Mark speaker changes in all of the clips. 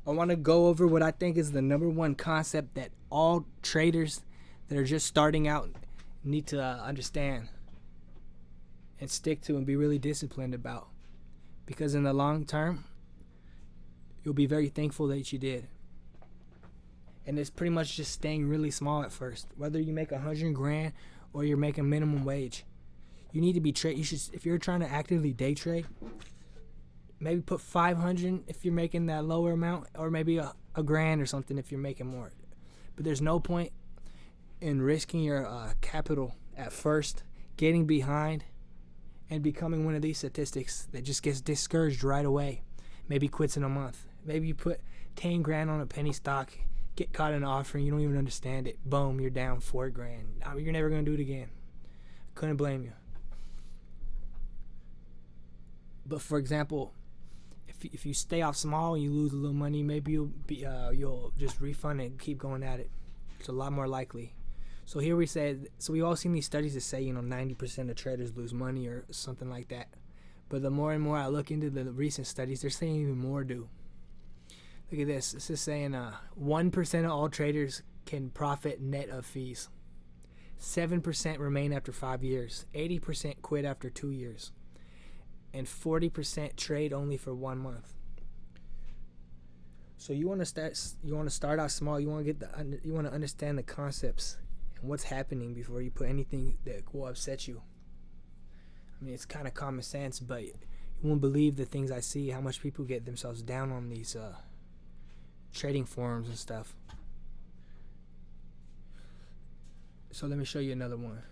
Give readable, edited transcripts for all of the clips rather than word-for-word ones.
Speaker 1: I want to go over what I think is the number one concept that all traders that are just starting out need to understand and stick to and be really disciplined about. Because in the long term, you'll be very thankful that you did. And it's pretty much just staying really small at first. Whether you make 100 grand or you're making minimum wage, you need to be you should, if you're trying to actively day trade, maybe put 500 if you're making that lower amount, or maybe a grand or something if you're making more. But there's no point in risking your capital at first, getting behind, and becoming one of these statistics that just gets discouraged right away. Maybe quits in a month. Maybe you put 10 grand on a penny stock, get caught in an offering, you don't even understand it. Boom, you're down 4 grand. I mean, you're never going to do it again. Couldn't blame you. But for example, if you stay off small and you lose a little money, maybe you'll just refund it and keep going at it. It's a lot more likely. So here we said, so we all seen these studies that say 90% of traders lose money or something like that. But the more and more I look into the recent studies, they're saying even more do. Look at this. This is saying 1% of all traders can profit net of fees. 7% remain after 5 years. 80% quit after 2 years. And 40% trade only for 1 month. So you want to start out small. You want to understand the concepts and what's happening before you put anything that will upset you. I mean, it's kind of common sense, but you won't believe the things I see, how much people get themselves down on these trading forums and stuff. So let me show you another one.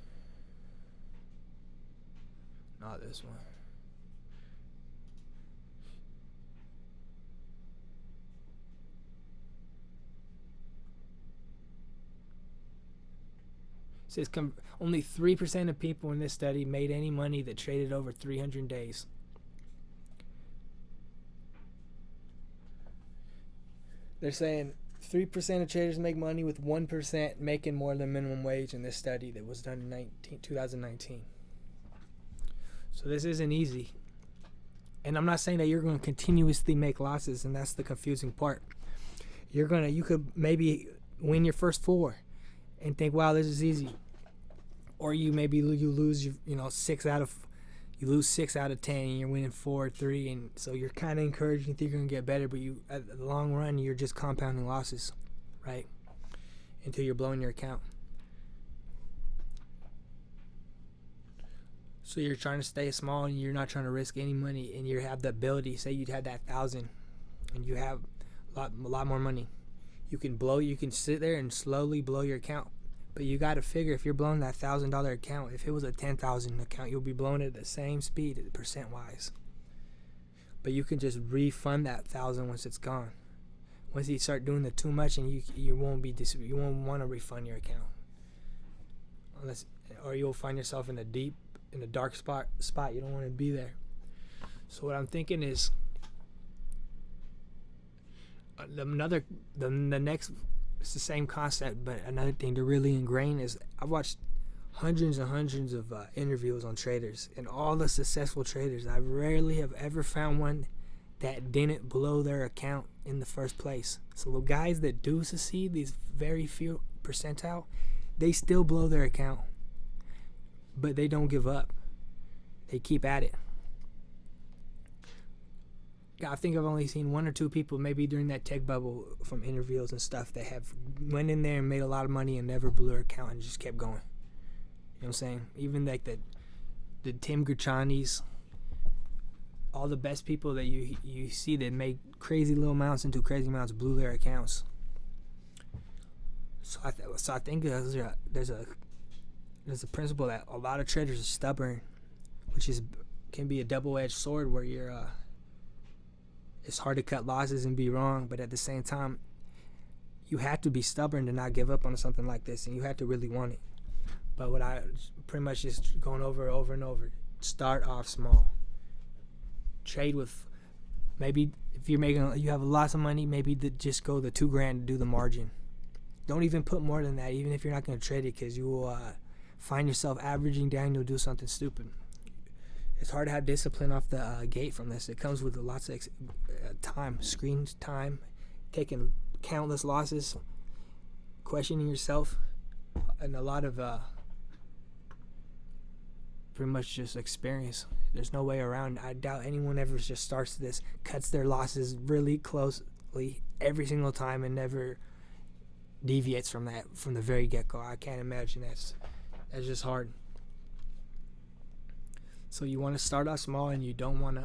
Speaker 1: Not this one. It says only 3% of people in this study made any money that traded over 300 days. They're saying 3% of traders make money, with 1% making more than minimum wage in this study that was done in 2019. So this isn't easy. And I'm not saying that you're going to continuously make losses, and that's the confusing part. You could maybe win your first 4 and think, wow, this is easy. Or you lose 6 out of 10 and you're winning 4 or 3, and so you're kind of encouraged and think you're gonna get better, but you at the long run you're just compounding losses, right? Until you're blowing your account. So you're trying to stay small and you're not trying to risk any money, and you have the ability. Say you'd had that 1,000 and you have a lot more money. You can sit there and slowly blow your account. But you got to figure, if you're blowing that $1,000 account, if it was a 10,000 account, you'll be blowing it at the same speed, percent wise. But you can just refund that 1,000 once it's gone. Once you start doing the too much, and you won't want to refund your account, or you'll find yourself in a dark spot. You don't want to be there. So what I'm thinking is, the next, it's the same concept, but another thing to really ingrain is, I've watched hundreds and hundreds of interviews on traders, and all the successful traders, I rarely have ever found one that didn't blow their account in the first place. So the guys that do succeed, these very few percentile, they still blow their account, but they don't give up. They keep at it. I think I've only seen 1 or 2 people, maybe during that tech bubble, from interviews and stuff, that have went in there and made a lot of money and never blew their account and just kept going. You know what I'm saying? Even like the Tim Gurchanis, all the best people that you see that make crazy little amounts into crazy amounts blew their accounts. So I think there's a principle that a lot of traders are stubborn, which can be a double-edged sword, where it's hard to cut losses and be wrong, but at the same time, you have to be stubborn to not give up on something like this, and you have to really want it. But what I pretty much just going over and over, start off small. Trade with, maybe if you have lots of money, maybe just go the $2 grand to do the margin. Don't even put more than that, even if you're not going to trade it, because you will find yourself averaging down. You'll do something stupid. It's hard to have discipline off the gate from this. It comes with lots of time, screen time, taking countless losses, questioning yourself, and a lot of pretty much just experience. There's no way around. I doubt anyone ever just starts this, cuts their losses really closely every single time, and never deviates from that from the very get-go. I can't imagine that's just hard. So you want to start out small, and you don't want to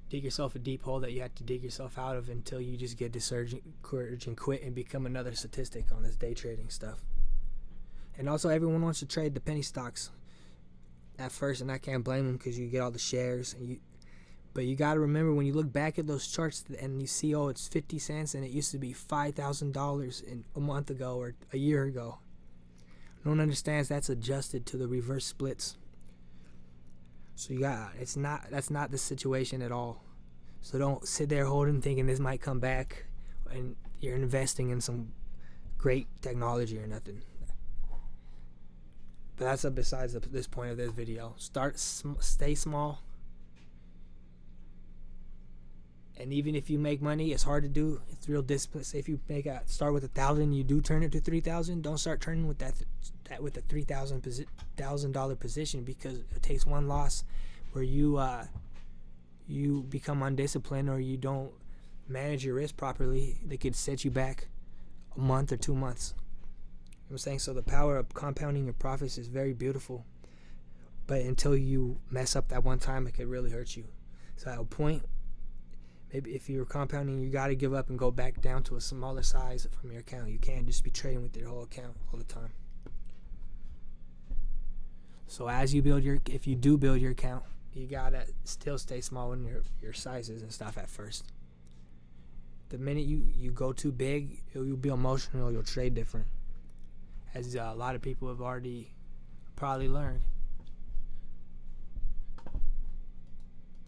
Speaker 1: dig yourself a deep hole that you have to dig yourself out of until you just get discouraged and quit and become another statistic on this day trading stuff. And also, everyone wants to trade the penny stocks at first, and I can't blame them because you get all the shares. But you got to remember, when you look back at those charts and you see, oh, it's 50 cents and it used to be $5,000 a month ago or a year ago. No one understands that's adjusted to the reverse splits. So that's not the situation at all. So don't sit there holding, thinking this might come back, and you're investing in some great technology or nothing. But that's besides this point of this video. Stay small. And even if you make money, it's hard to do. It's real discipline. Say if you start with 1,000, you do turn it to 3,000. Don't start turning with that with a $3,000 position, because it takes one loss where you become undisciplined, or you don't manage your risk properly. They could set you back a month or 2 months. You know what I'm saying? So the power of compounding your profits is very beautiful, but until you mess up that one time, it could really hurt you. So at a point, maybe if you're compounding, you got to give up and go back down to a smaller size from your account. You can't just be trading with your whole account all the time. So if you do build your account, you gotta still stay small in your sizes and stuff at first. The minute you go too big, you'll be emotional. You'll trade different, as a lot of people have already probably learned.